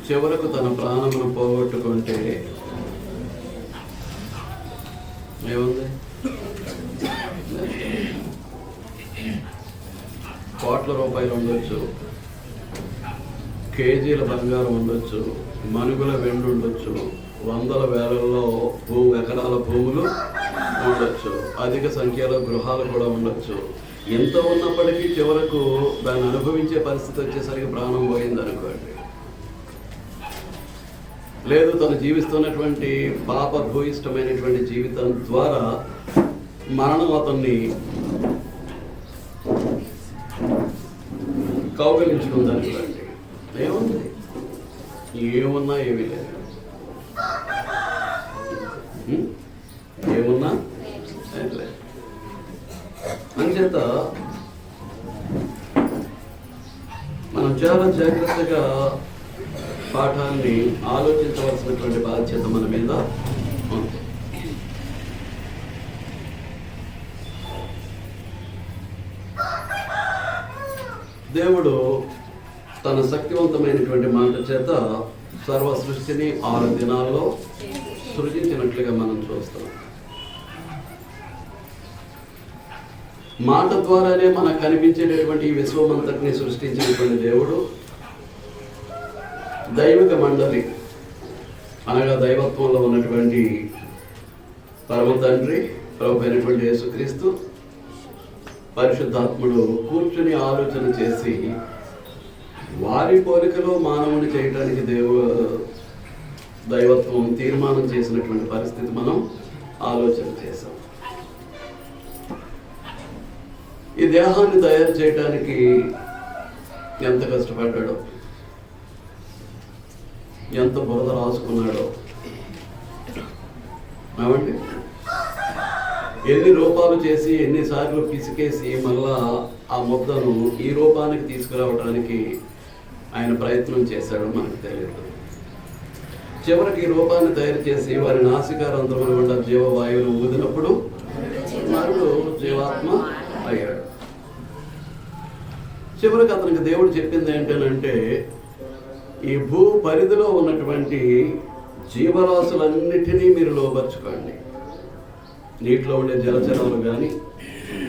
చివరకు తన ప్రాణమును పోగొట్టుకుంటే ఏముంది? కోట్ల రూపాయలు ఉండొచ్చు, కేజీల బంగారం ఉండొచ్చు, మనుగుల వెండి ఉండొచ్చు, వందల వేలల్లో ఎకరాల భూములు ఉండొచ్చు, అధిక సంఖ్యలో గృహాలు కూడా ఉండొచ్చు. ఎంత ఉన్నప్పటికీ చివరకు దాన్ని అనుభవించే పరిస్థితి వచ్చేసరికి ప్రాణం పోయింది అనుకోండి. లేదు, తను జీవిస్తున్నటువంటి పాప భూయిష్టమైనటువంటి జీవితం ద్వారా మరణం అతన్ని కౌగలించుకుంది అనుకోండి. ఏముంది? ఏమున్నా ఏమీ లేదు. ఏమున్నా ఏం లేదు. అంచేత మనం చాలా జాగ్రత్తగా పాఠాన్ని ఆలోచించవలసినటువంటి బాధ్యత మన మీద ఉంది. దేవుడు తన శక్తివంతమైనటువంటి మాట చేత సర్వ సృష్టిని 6 దినాల్లో సృజించినట్లుగా మనం చూస్తాం. మాట ద్వారానే మనకు కనిపించేటటువంటి ఈ విశ్వమంతటిని సృష్టించినటువంటి దేవుడు దైవిక మండలి అనగా దైవత్వంలో ఉన్నటువంటి పరమ తండ్రి ప్రభు అయినటువంటి యేసుక్రీస్తు పరిశుద్ధాత్ముడు కూర్చుని ఆలోచన చేసి వారి పోలికలో మానవుని చేయడానికి దైవత్వం తీర్మానం చేసినటువంటి పరిస్థితి మనం ఆలోచన చేశాం. ఈ దేహాన్ని తయారు చేయడానికి ఎంత కష్టపడ్డాడో, ఎంత బురద రాసుకున్నాడో, ఏమండి ఎన్ని రూపాలు చేసి ఎన్నిసార్లు పిసికేసి మళ్ళా ఆ ముద్దను ఈ రూపానికి తీసుకురావడానికి ఆయన ప్రయత్నం చేశాడో మనకు తెలియదు. చివరికి ఈ రూపాన్ని తయారు చేసి వారి నాసికారంధ్రముల గుండా జీవవాయువును ఊదినప్పుడు నరుడు జీవాత్మ అయ్యాడు. చివరికి అతనికి దేవుడు చెప్పింది ఏంటంటే, ఈ భూ పరిధిలో ఉన్నటువంటి జీవరాశులన్నిటినీ మీరు లోపరుచుకోండి. నీటిలో ఉండే జలచరాలు కానీ,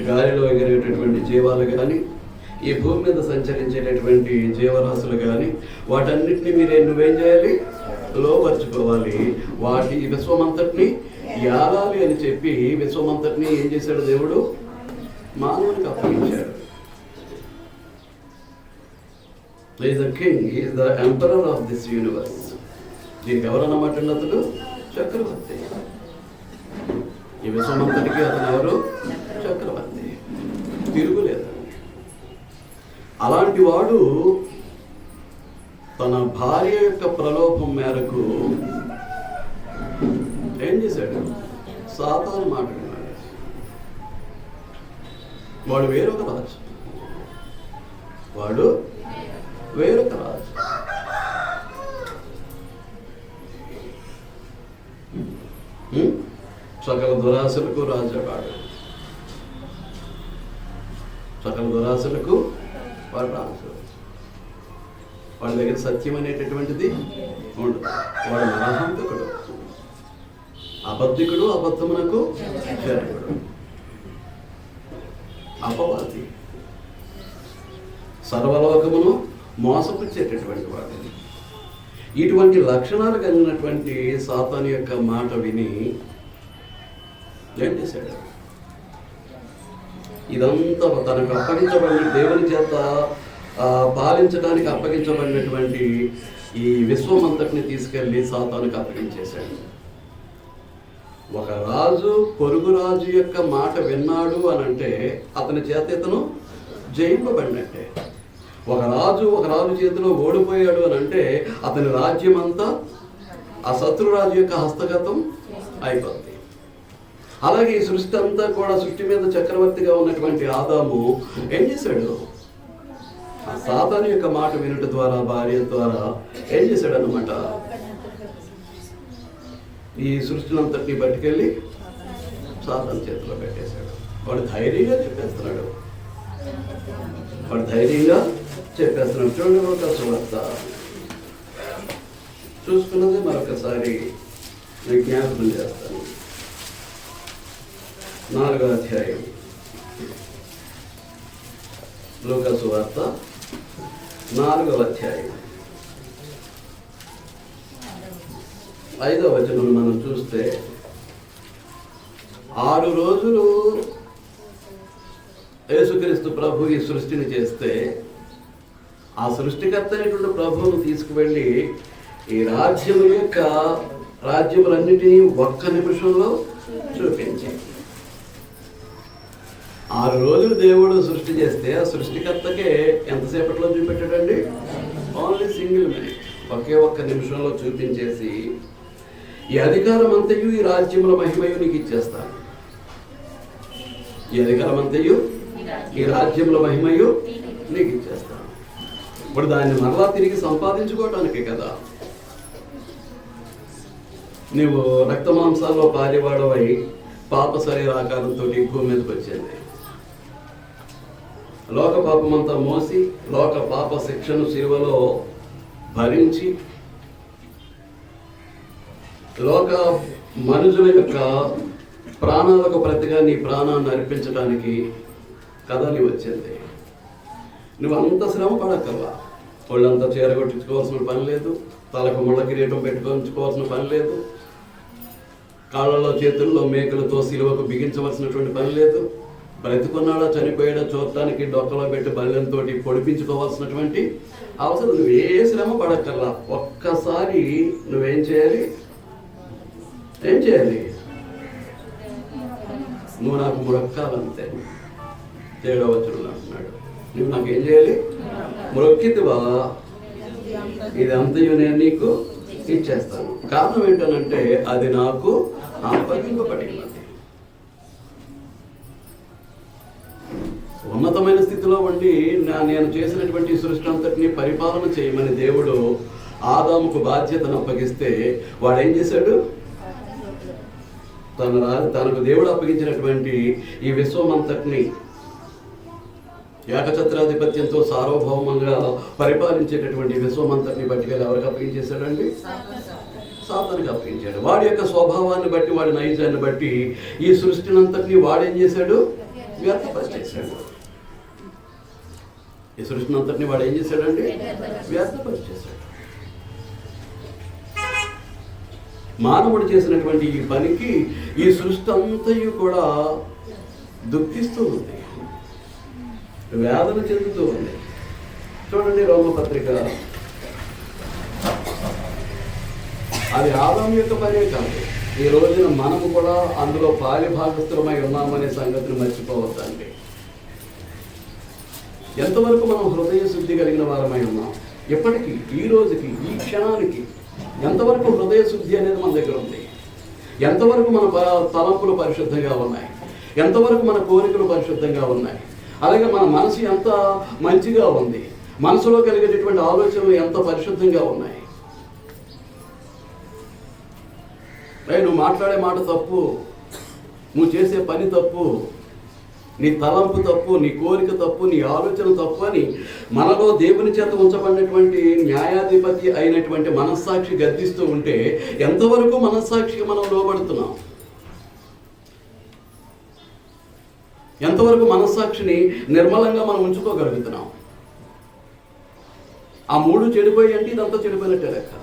గాలిలో ఎగిరేటటువంటి జీవాలు కానీ, ఈ భూమి మీద సంచరించేటటువంటి జీవరాశులు కానీ, వాటన్నిటినీ మీరు నువ్వేం చేయాలి? లోపరుచుకోవాలి. వాటి విశ్వమంతటిని యాలాలి అని చెప్పి విశ్వమంతటిని ఏం చేశాడు దేవుడు? మానవునికి అప్పగించాడు. He is the king, he is the emperor of this universe. దీనికి ఎవరన్నమాట? అతడు చక్రవర్తి. ఈ విశ్వమంతటికి అతను ఎవరు? చక్రవర్తి. తిరుగులేదు. అలాంటి వాడు తన భార్య యొక్క ప్రలోభం మేరకు ఏం చేశాడు? సాతాను మాట విన్నాడు. వాడు వేరొక రాజు. వేరొక రాజు. సకల దురాశలకు రాజాడు. సకల దురాశలకు వాడు రాజు. వాడి దగ్గర సత్యం అనేటటువంటిది ఉండదు. వాడు నరహంతకుడు, అబద్ధికుడు, అబద్ధమునకు జనకుడు, అపవాది, సర్వలోకమును మోసపుచ్చేటటువంటి వాడు. ఇటువంటి లక్షణాలు కలిగినటువంటి సాతాను యొక్క మాట విని ఏం చేశాడు? ఇదంతా తనకు అప్పగించబడిన, దేవుని చేత పాలించడానికి అప్పగించబడినటువంటి ఈ విశ్వమంతటిని తీసుకెళ్ళి సాతానుకి అప్పగించేశాడు. ఒక రాజు పొరుగు రాజు యొక్క మాట విన్నాడు అని అంటే అతని చేత ఇతను జయింపబడినట్టే. ఒక రాజు చేతిలో ఓడిపోయాడు అని అంటే అతని రాజ్యం అంతా ఆ శత్రురాజు యొక్క హస్తగతం అయిపోద్ది. అలాగే ఈ సృష్టి అంతా కూడా, సృష్టి మీద చక్రవర్తిగా ఉన్నటువంటి ఆదాము ఏం చేశాడు? ఆ సాతాను యొక్క మాట వినుట ద్వారా, భార్య ద్వారా ఏం చేశాడు అన్నమాట? ఈ సృష్టినంతటిని పట్టుకెళ్ళి సాతాను చేతిలో పెట్టేశాడు. వాడు ధైర్యంగా చెప్పేస్తున్నాడు. వాడు ధైర్యంగా చెప్పేస్తున్నాం. చూడండి లూకా సువార్త చూసుకున్నది మరొకసారి నేను జ్ఞాపకం చేస్తాను. 4వ అధ్యాయం లూకా సువార్త 4వ అధ్యాయం 5వ వచనం మనం చూస్తే 6 రోజులు యేసుక్రీస్తు ప్రభు ఈ సృష్టిని చేస్తే ఆ సృష్టికర్త అయినటువంటి ప్రభువును తీసుకువెళ్ళి ఈ రాజ్యములన్నిటినీ ఒక్క నిమిషంలో చూపించి 6 రోజులు దేవుడు సృష్టి చేస్తే ఆ సృష్టికర్తకే ఎంతసేపట్లో చూపెట్టాడండి? ఓన్లీ సింగిల్ మినిట్, ఒక్క నిమిషంలో చూపించేసి ఈ అధికారం అంతయు ఈ రాజ్యముల మహిమయు నీకు ఇచ్చేస్తాను. ఈ అధికారం అంతయు ఈ రాజ్యముల మహిమయు నీకు ఇచ్చేస్తాను. ఇప్పుడు దాన్ని మరలా తిరిగి సంపాదించుకోవటానికే కదా నువ్వు రక్తమాంసాల్లో పారివాడవై పాప శరీరాకారంతో భూమి మీదకి వచ్చింది. లోక పాపమంతా మోసి లోక పాప శిక్షను శిలువలో భరించి లోక మనుషుల యొక్క ప్రాణాలకు ప్రతిగా నీ ప్రాణాన్ని అర్పించడానికి కదలి వచ్చింది. నువ్వు అంత శ్రమ పడక్కర్లా. ఒళ్ళంతా చీరగొట్టించుకోవాల్సిన పని లేదు, తలకు ముళ్ళ కిరీటం పెట్టుకోవాల్సిన పని లేదు, కాళ్ళలో చేతుల్లో మేకలతో సిలువకు బిగించవలసినటువంటి పని లేదు, బ్రతికున్నాడా చనిపోయాడా చూడటానికి డొక్కలో పెట్టి బల్లెంతో పొడిపించుకోవాల్సినటువంటి అవసరం. నువ్వు ఏ శ్రమ పడక్కర్లా. ఒక్కసారి నువ్వేం చేయాలి? ఏం చేయాలి? నువ్వు నాకు మొక్కాలంతే. 7వ వచనంలో అంటున్నాడు, నువ్వు నాకేం చేయాలి? మొక్కితివా ఇది అంతయు నేను నీకు ఇచ్చేస్తాను. కారణం ఏంటనంటే అది నాకు అప్పగింపబడినది. ఉన్నతమైన స్థితిలో ఉండి నేను చేసినటువంటి సృష్టి అంతటిని పరిపాలన చేయమని దేవుడు ఆదాముకు బాధ్యతను అప్పగిస్తే వాడేం చేశాడు? తనకు దేవుడు అప్పగించినటువంటి ఈ విశ్వమంతటిని ఏకఛత్రాధిపత్యంతో సార్వభౌమంగా పరిపాలించేటటువంటి విశ్వమంతటిని పట్టుకెళ్ళి ఎవరికి అప్పగించేశాడండి? సాతానుకి అప్పగించాడు. వాడి యొక్క స్వభావాన్ని బట్టి, వాడి నైజాన్ని బట్టి ఈ సృష్టినంతటిని వాడేం చేశాడు? వ్యర్థపరిచేశాడు. ఈ సృష్టినంతటిని వాడు ఏం చేశాడండి? వ్యర్థపరిచేశాడు. మానవుడు చేసినటువంటి ఈ పనికి ఈ సృష్టి అంతయు కూడా దుఃఖిస్తూ ఉంది, వేదన చెందుతూ ఉంది. చూడండి రోమపత్రిక, అది ఆదాము యొక్క పనే కాదు. ఈ రోజున మనము కూడా అందులో పాలిభాగస్థులమై ఉన్నామనే సంగతిని మర్చిపోవద్దండి. ఎంతవరకు మనం హృదయ శుద్ధి కలిగిన వారమై ఉన్నాం? ఎప్పటికీ, ఈ రోజుకి, ఈ క్షణానికి ఎంతవరకు హృదయ శుద్ధి అనేది మన దగ్గర ఉంది? ఎంతవరకు మన తలంపులు పరిశుద్ధంగా ఉన్నాయి? ఎంతవరకు మన కోరికలు పరిశుద్ధంగా ఉన్నాయి? అలాగే మన మనసు ఎంత మంచిగా ఉంది? మనసులో కలిగేటటువంటి ఆలోచనలు ఎంత పరిశుద్ధంగా ఉన్నాయి? నువ్వు మాట్లాడే మాట తప్పు, నువ్వు చేసే పని తప్పు, నీ తలంపు తప్పు, నీ కోరిక తప్పు, నీ ఆలోచన తప్పు అని మనలో దేవుని చేత ఉంచబడినటువంటి న్యాయాధిపతి అయినటువంటి మనస్సాక్షి గద్దిస్తూ ఉంటే ఎంతవరకు మనస్సాక్షికి మనం లోబడుతున్నాం? ఎంతవరకు మనస్సాక్షిని నిర్మలంగా మనం ఉంచుకోగలుగుతున్నాం? ఆ 3 చెడిపోయి అంటే ఇదంతా చెడిపోయినట్టే లెక్క.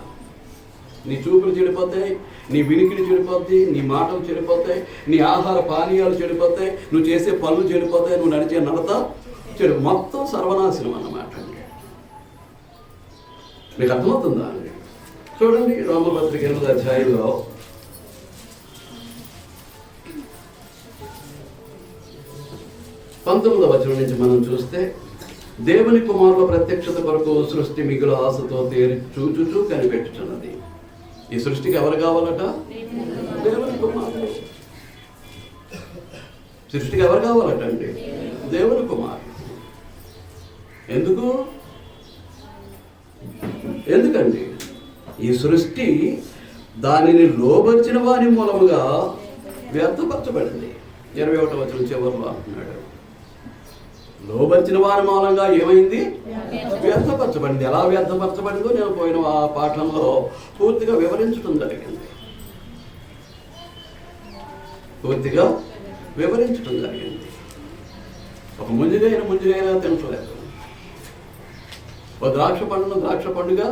నీ చూపులు చెడిపోతాయి, నీ వినికిడి చెడిపోతాయి, నీ మాటలు చెడిపోతాయి, నీ ఆహార పానీయాలు చెడిపోతాయి, నువ్వు చేసే పనులు చెడిపోతాయి, నువ్వు నడిచే నడత చెడు, మొత్తం సర్వనాశనం అన్నమాట అండి. మీకు అర్థమవుతుందా అండి? చూడండి రోమపత్రిక 8వ అధ్యాయంలో 19వ వచనం నుంచి మనం చూస్తే, దేవుని కుమారుల ప్రత్యక్షత కొరకు సృష్టి మిగులు ఆశతో చూచుచూ కనిపెట్టుచున్నది. ఈ సృష్టికి ఎవరు కావాలట? దేవుని కుమారులు. సృష్టికి ఎవరు కావాలట అండి? దేవుని కుమారులు. ఎందుకండి? ఈ సృష్టి దానిని లోబర్చిన వారి మూలముగా వ్యర్థపరచబడింది. 21వ వచనం చివరిలో అంటున్నాడు, లోబర్చిన వారి మూలంగా ఏమైంది? వ్యర్థపరచబడింది. ఎలా వ్యర్థపరచబడిందో నేను పోయిన ఆ పాఠంలో పూర్తిగా వివరించడం జరిగింది. ఒక ముంజిగైనా తినట్లేదు, ఒక ద్రాక్ష పండుగా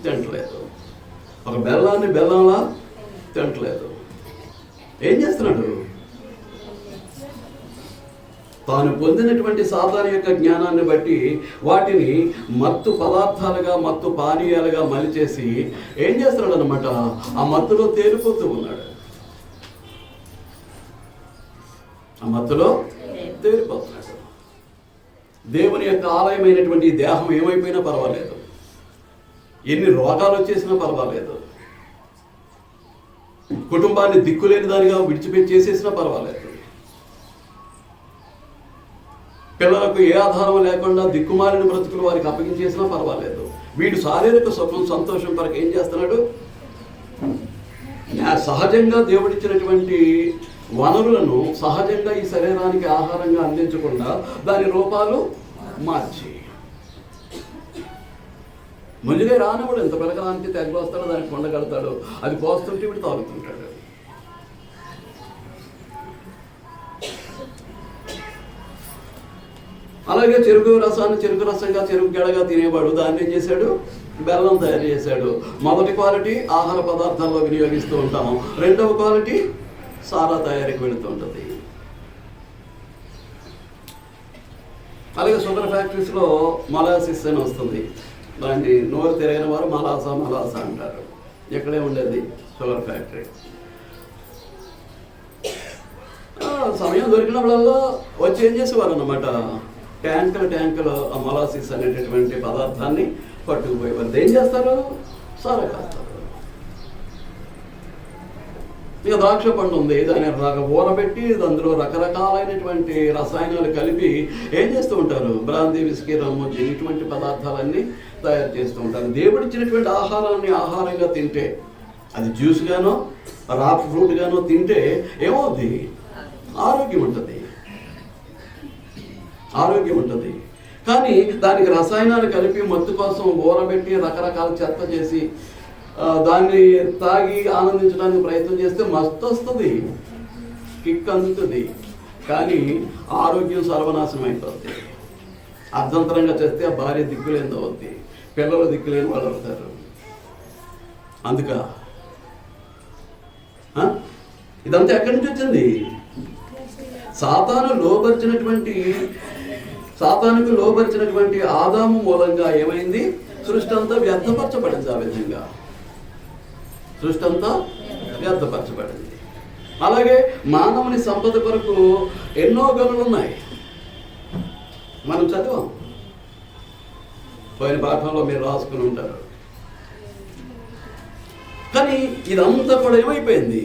తినట్లేదు, ఒక బెల్లాన్ని బెల్లంలా తినట్లేదు. ఏం చేస్తున్నాడు? తాను పొందినటువంటి సాతాను యొక్క జ్ఞానాన్ని బట్టి వాటిని మత్తు పదార్థాలుగా, మత్తు పానీయాలుగా మలిచేసి ఏం చేస్తున్నాడు అనమాట? ఆ మత్తులో తేలిపోతూ ఉన్నాడు. దేవుని యొక్క ఆలయమైనటువంటి దేహం ఏమైపోయినా పర్వాలేదు, ఎన్ని రోగాలు వచ్చేసినా పర్వాలేదు, కుటుంబాన్ని దిక్కులేని దానిగా విడిచిపెట్టి చేసేసినా పర్వాలేదు, పిల్లలకు ఏ ఆధారం లేకుండా దిక్కుమాలిన బ్రతుకులు వారికి అప్పగించేసినా పర్వాలేదు. వీడు శారీరక సుఖం, సంతోషం కొరకు ఏం చేస్తున్నాడు? సహజంగా దేవుడిచ్చినటువంటి వనరులను సహజంగా ఈ శరీరానికి ఆహారంగా అందించకుండా దాని రూపాలు మార్చి, ముందుగా రానివాడు ఎంత పిలకలాంటి తెగలు వస్తాడో దానికి కొండగడతాడు, అది పోస్తుంటే వీడు తాగుతుంటాడు. అలాగే చెరుకు రసాన్ని చెరుకు రసంగా, చెరుకు గెడగా తినేవాడు దాన్ని ఏం చేశాడు? బెల్లం తయారు చేశాడు. మొదటి క్వాలిటీ ఆహార పదార్థాల్లో వినియోగిస్తూ ఉంటాం, రెండవ క్వాలిటీ సారా తయారీకి వెళుతూ ఉంటుంది. అలాగే షుగర్ ఫ్యాక్టరీస్లో మలాసిస్ అని వస్తుంది, దాన్ని నోరు తిరగిన వారు మలాసా అంటారు. ఎక్కడే ఉండేది షుగర్ ఫ్యాక్టరీ. సమయం దొరికినప్పుడల్లా వచ్చి ఏం చేసేవారు అన్నమాట? ట్యాంకులు ఆ మలాసిస్ అనేటటువంటి పదార్థాన్ని పట్టుకుపోయేవారు. ఏం చేస్తారు? సారా కాస్తారు. ఇక ద్రాక్ష పండు ఉంది, దాన్ని ఊరబెట్టి అందులో రకరకాలైనటువంటి రసాయనాలు కలిపి ఏం చేస్తూ ఉంటారు? బ్రాందీ, విస్కీ, రమ్ము, ఇటువంటి పదార్థాలన్నీ తయారు చేస్తూ ఉంటారు. దేవుడిచ్చినటువంటి ఆహారాన్ని ఆహారంగా తింటే, అది జ్యూస్ గానో రా ఫ్రూట్ గానో తింటే ఏమవుద్ది? ఆరోగ్యం ఉంటుంది. కానీ దానికి రసాయనాలు కలిపి మత్తు కోసం ఊరబెట్టి రకరకాల చెత్త చేసి దాన్ని తాగి ఆనందించడానికి ప్రయత్నం చేస్తే మస్తు వస్తుంది, కిక్ అందుతుంది, కానీ ఆరోగ్యం సర్వనాశనం అయిపోతుంది. అర్ధంతరంగా చేస్తే ఆ భార్య దిక్కులేని అవుద్ది, పిల్లలు దిక్కులేని వాళ్ళు అవుతారు. అందుక ఇదంతా ఎక్కడి నుంచి వచ్చింది? సాతానుకు లోబర్చినటువంటి ఆదాము మూలంగా ఏమైంది? సృష్టి అంతా వ్యర్థపరచబడింది. ఆ విధంగా సృష్టి అంతా వ్యర్థపరచబడింది. అలాగే మానవుని సంపద కొరకు ఎన్నో గనులు ఉన్నాయి, మనం చదివాం, పోయిన పాఠంలో మీరు రాసుకుని ఉంటారు. కానీ ఇదంతా కూడా ఏమైపోయింది?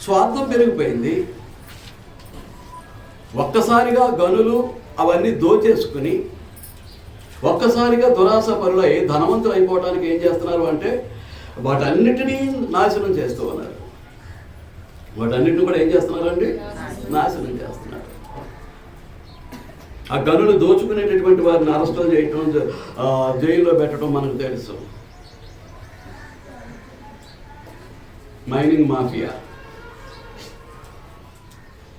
స్వార్థం పెరిగిపోయింది. ఒక్కసారిగా గనులు అవన్నీ దోచేసుకుని ఒక్కసారిగా దురాశ పరులై ధనవంతులు అయిపోవడానికి ఏం చేస్తున్నారు అంటే వాటన్నిటినీ నాశనం చేస్తూ ఉన్నారు. వాటన్నిటిని కూడా ఏం చేస్తున్నారండి? నాశనం చేస్తున్నారు. ఆ గనులు దోచుకునేటటువంటి వారిని అరెస్టులు చేయటం, జైల్లో పెట్టడం మనకు తెలుసు. మైనింగ్ మాఫియా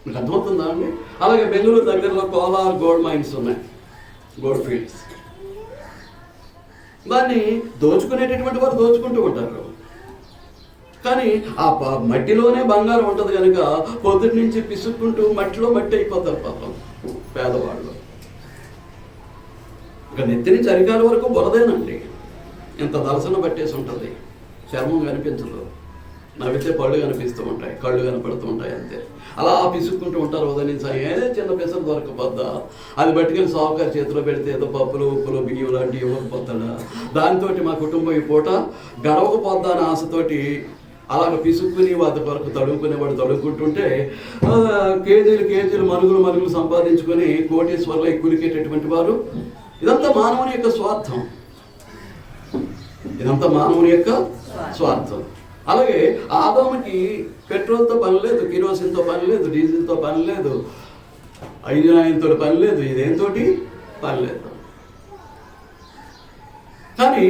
మీకు అర్థమవుతుందా అండి? అలాగే బెంగళూరు దగ్గరలో కోలార్ గోల్డ్ మైన్స్ ఉన్నాయి, గోల్డ్ ఫీల్డ్స్. దాన్ని దోచుకునేటటువంటి వారు దోచుకుంటూ ఉంటారు. కానీ ఆ మట్టిలోనే బంగారం ఉంటుంది కనుక పొద్దుటి నుంచి పిసుక్కుంటూ మట్టిలో మట్టి అయిపోతారు పాపం పేదవాళ్ళు. ఇక నెత్తి నుంచి అరికాల వరకు బురదేనండి, ఇంత దలసన పట్టేసి ఉంటుంది, చర్మం కనిపించదు, నవ్వితే పళ్ళు కనిపిస్తూ ఉంటాయి, కళ్ళు కనపడుతూ ఉంటాయి, అంతే. అలా పిసుక్కుంటూ ఉంటారు. ఉదయం ఏదో చిన్న పెసరు దొరకపోద్దా, అది పట్టుకెళ్ళి సావుకారు చేతిలో పెడితే ఏదో పప్పులు, ఉప్పులు, బియ్యం లాంటివి ఇవ్వకపోతాడా, దాంతో మా కుటుంబం ఈ పూట గడవకపోద్దా అని ఆశతోటి అలాగ పిసుక్కుని వాటి వరకు తడుగుకునేవాడు తడుగుకుంటుంటే కేజీలు మనుగులు సంపాదించుకొని కోటీశ్వర్లు కులికేటటువంటి వారు. ఇదంతా మానవుని యొక్క స్వార్థం. అలాగే ఆదాముకి పెట్రోల్తో పని లేదు, కిరోసిన్తో పని లేదు, డీజిల్తో పని లేదు, ఆయనతో పని లేదు, ఇదేంతోటి పని లేదు. కానీ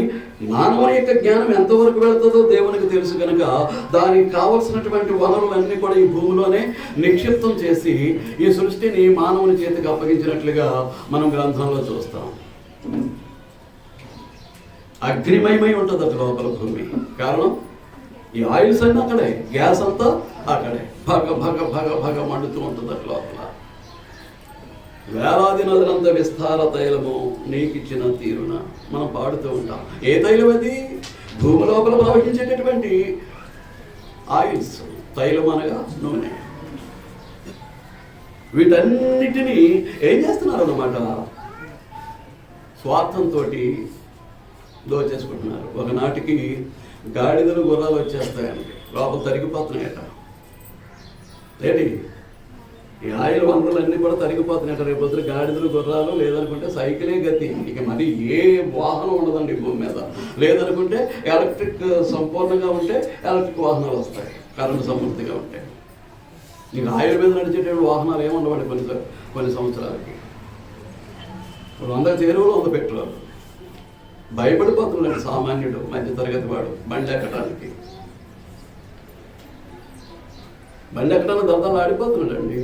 మానవుని యొక్క జ్ఞానం ఎంతవరకు వెళ్తుందో దేవునికి తెలుసు కనుక దానికి కావలసినటువంటి వనరులన్నీ కూడా ఈ భూమిలోనే నిక్షిప్తం చేసి ఈ సృష్టిని మానవుని చేతికి అప్పగించినట్లుగా మనం గ్రంథంలో చూస్తాం. అగ్నిమయమై ఉంటుంది అటు లోపల భూమి. కారణం ఈ ఆయిల్స్ అన్నీ అక్కడే, గ్యాస్ అంతా అక్కడే భగ భగ భగ భగ మండుతూ ఉంటుంది అటు లోపల. వేలాది నదులంత విస్తార తైలము నీకిచ్చిన తీరున మనం పాడుతూ ఉంటాం. ఏ తైలం అది? భూమి లోపల ప్రవహించేటటువంటి ఆయిల్స్. తైలం అనగా నూనె. వీటన్నిటినీ ఏం చేస్తున్నారు అన్నమాట? స్వార్థంతో దోచేసుకుంటున్నారు. ఒకనాటికి గాడిదలు గుర్రాలు వచ్చేస్తాయండి, లోపల తరిగిపోతున్నాయట. ఏంటి ఈ ఆయిల్ వనరులన్నీ కూడా తరిగిపోతున్నాయట. రేపు పొద్దున గాడిదలు గుర్రాలు, లేదనుకుంటే సైకిలే గతి. ఇక మరి ఏ వాహనం ఉండదండి భూమి మీద. లేదనుకుంటే ఎలక్ట్రిక్ సంపూర్ణంగా ఉంటే ఎలక్ట్రిక్ వాహనాలు వస్తాయి, కరెంటు సమృద్ధిగా ఉంటాయి. ఇక ఆయిల్ మీద నడిచేటువంటి వాహనాలు ఏముండవండి కొన్ని సంవత్సరాలకి. ఇప్పుడు 100 చేరువలో 100 పెట్రోల్. భయపడిపోతున్నాడు సామాన్యుడు, మధ్య తరగతి వాడు బండి ఎక్కడానికి. బండి ఎక్కడానికి దళాలు ఆడిపోతున్నాడండి.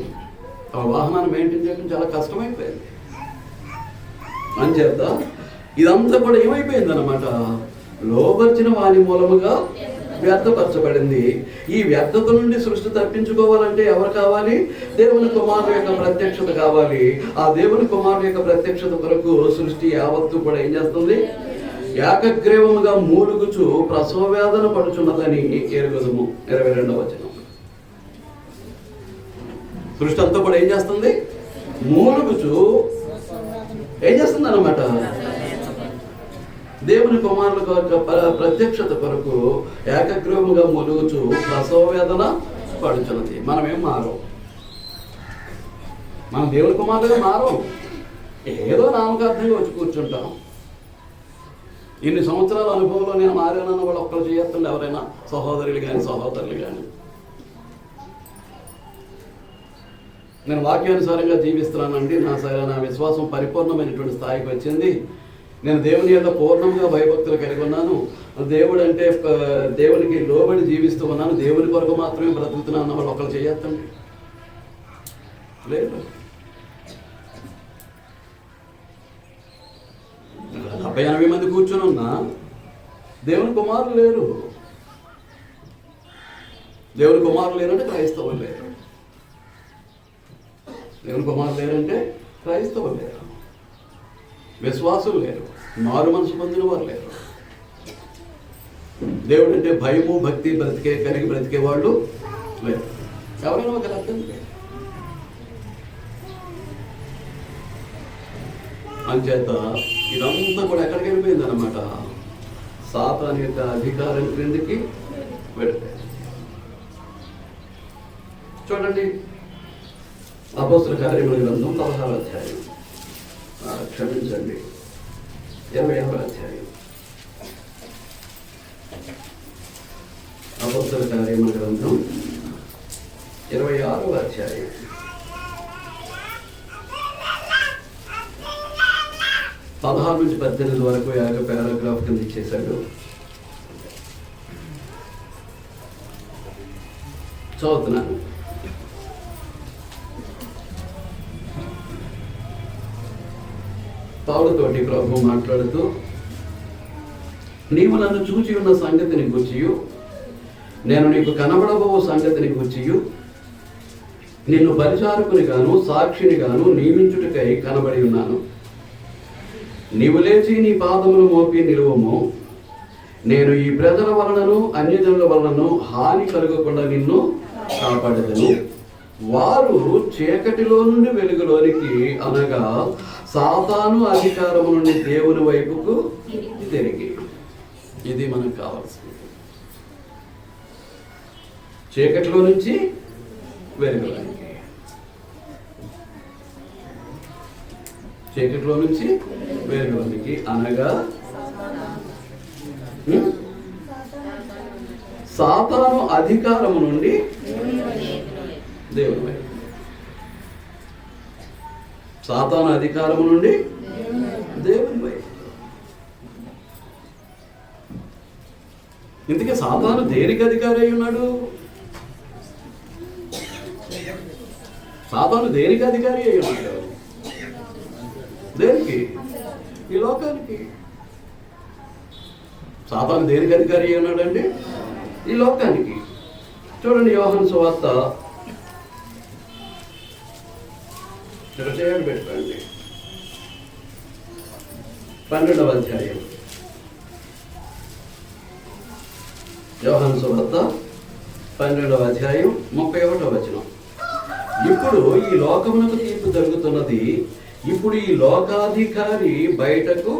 ఆ వాహనాన్ని మెయింటైన్ చేయడం చాలా కష్టమైపోయింది. అంచేత ఇదంతా కూడా ఏమైపోయింది అన్నమాట? లోబర్చిన వాని మూలముగా వ్యర్థపరచబడింది. ఈ వ్యర్థత నుండి సృష్టి తప్పించుకోవాలంటే ఎవరు కావాలి? దేవుని కుమారుడు యొక్క ప్రత్యక్షత కావాలి. ఆ దేవుని కుమారుడు యొక్క ప్రత్యక్షత కొరకు సృష్టి యావత్తు కూడా ఏం చేస్తుంది? ఏకగ్రీవముగా మూలుగుచు ప్రసవ వేదన పడుచున్నదని ఎరుగుదము. 22వ వచనం. సృష్టి అంతా కూడా ఏం చేస్తుంది? మూలుగుచు ఏం చేస్తుంది అన్నమాట? దేవుని కుమారుల ప్రత్యక్షత కొరకు ఏకగ్రీవముగా మూలుగుచు ప్రసవ వేదన పడుచున్నది. మనమేం మారం, మనం దేవుని కుమారులుగా మారం. ఏదో నామకార్థంగా వచ్చి కూర్చుంటాం. ఇన్ని సంవత్సరాల అనుభవంలో నేను మారానన్న వాళ్ళు ఒక్కరు చేయొద్దండి, ఎవరైనా సహోదరులు కానీ సహోదరులు కానీ. నేను వాక్యానుసారంగా జీవిస్తున్నానండి, నా విశ్వాసం పరిపూర్ణమైనటువంటి స్థాయికి వచ్చింది, నేను దేవుని యొక్క పూర్ణంగా భయభక్తులు కలిగి ఉన్నాను, దేవుడు అంటే దేవునికి లోబడి జీవిస్తూ ఉన్నాను, దేవుని కొరకు మాత్రమే బ్రతుకుతున్నాను అన్న వాళ్ళు ఒకరు చేయొద్దండి. లేదు, 70-80 మంది కూర్చొని ఉన్నా దేవుని కుమారులు లేరు. దేవుని కుమారులు లేరంటే క్రైస్తవులు లేరు. దేవుని కుమారులు లేరంటే క్రైస్తవులు లేరు. విశ్వాసులు లేరు. మారు మనసు పొందిన వారు లేరు. దేవుడు అంటే భయము భక్తి కలిగి బ్రతికే వాళ్ళు లేరు. ఎవరైనా ఒక అర్థం లేదు. అంచేత ఇదంతా కూడా ఎక్కడికి వెళ్ళిపోయింది అన్నమాట? సాతాను యొక్క అధికారం క్రిందికి వెళ్ళిపోయింది. చూడండి, అపోస్తలుల కార్యముల గ్రంథం 16వ అధ్యాయం, క్షమించండి 26వ అధ్యాయం. అపోస్తలుల కార్యముల గ్రంథం 26వ అధ్యాయం. పదహారు నుంచి 18 వరకు పారాగ్రాఫ్ కింద ఇచ్చేశాడు. చదువుతున్నాను. పౌలుతోటి ప్రభు మాట్లాడుతూ, నీవు నన్ను చూచి ఉన్న సంగతిని గూర్చియు, నేను నీకు కనబడబో సంగతిని గూర్చియు, నిన్ను పరిచారకుని గాను సాక్షిని గాను నియమించుటకై కనబడి ఉన్నాను. నీవు లేచి నీ పాదములు మోపి నిలువము. నేను ఈ ప్రజల వలనను అన్యజనుల వలనను హాని కలగకుండా నిన్ను కాపాడదను. వారు చీకటిలో నుండి వెలుగులోనికి, అనగా సాతాను అధికారము నుండి దేవుని వైపుకు తిరిగి. ఇది మనకు కావాల్సింది. చీకటిలో నుంచి వెలుగులోనికి, చీకటిలో నుంచి వెలుగులోనికి, అనగా సాతాను అధికారము నుండి దేవుని వైపు. సాతాను అధికారము నుండి దేవుని వైపు. ఇందుకే సాతాను దేనికి అధికారి అయి ఉన్నాడు? సాతాను దేనికి అధికారి అయి ఉన్నాడు? దేనికి? ఈ లోకానికి. సాతాను దేనికి అధికారి అయి ఉన్నాడండి? ఈ లోకానికి. చూడండి, యోహాను సువార్త పెట్టండి 12వ అధ్యాయం. యోహాను సువార్త 12వ అధ్యాయం 31వ వచనం. ఇప్పుడు ఈ లోకమునకు తీర్పు జరుగుతున్నది, ఇప్పుడు ఈ లోకాధికారి బయటకు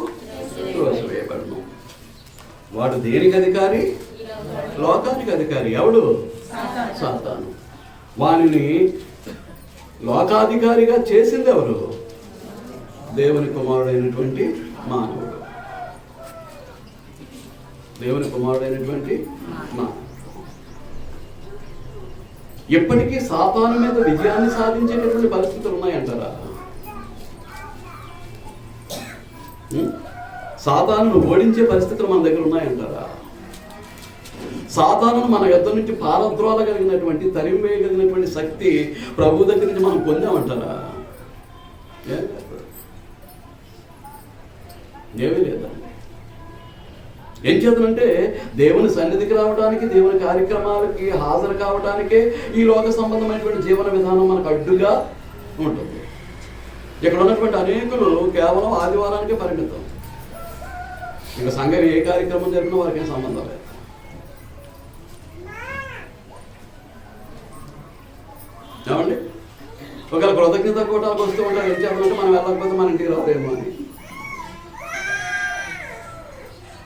త్రోసివేయబడును. వాడు దేనికి అధికారి? లోకానికి అధికారి. ఎవడు? సాతాను. వానిని లోకాధికారిగా చేసింది ఎవరు? దేవుని కుమారుడైనటువంటి మానవుడు. దేవుని కుమారుడైనటువంటి మానవుడు. ఎప్పటికీ సాతాను మీద విజయాన్ని సాధించేటటువంటి పరిస్థితులు ఉన్నాయంటారా? సాతానును ఓడించే పరిస్థితులు మన దగ్గర ఉన్నాయంటారా? సాతానును మన యొద్ద నుంచి పారద్రోలగలిగినటువంటి, తరిమివేయగలిగినటువంటి శక్తి ప్రభు దగ్గర నుంచి మనం పొందామంటారా? ఏమీ లేదండి. ఏం చేద్దామంటే దేవుని సన్నిధికి రావడానికి, దేవుని కార్యక్రమాలకి హాజరు కావడానికే ఈ లోక సంబంధమైనటువంటి జీవన విధానం మనకు అడ్డుగా ఉంటుంది. ఇక్కడ ఉన్నటువంటి అనేకులు కేవలం ఆదివారానికే పరిమితం. ఇక సంఘం ఏ కార్యక్రమం జరిగినా వారికి ఏం సంబంధం లేదు. ఏమండి, ఒకవేళ కృతజ్ఞత కూటాలకు వస్తూ ఉంటారు. ఏం చేద్దామంటే మనం వెళ్ళకపోతే మన ఇంటికి రాదేమో అని.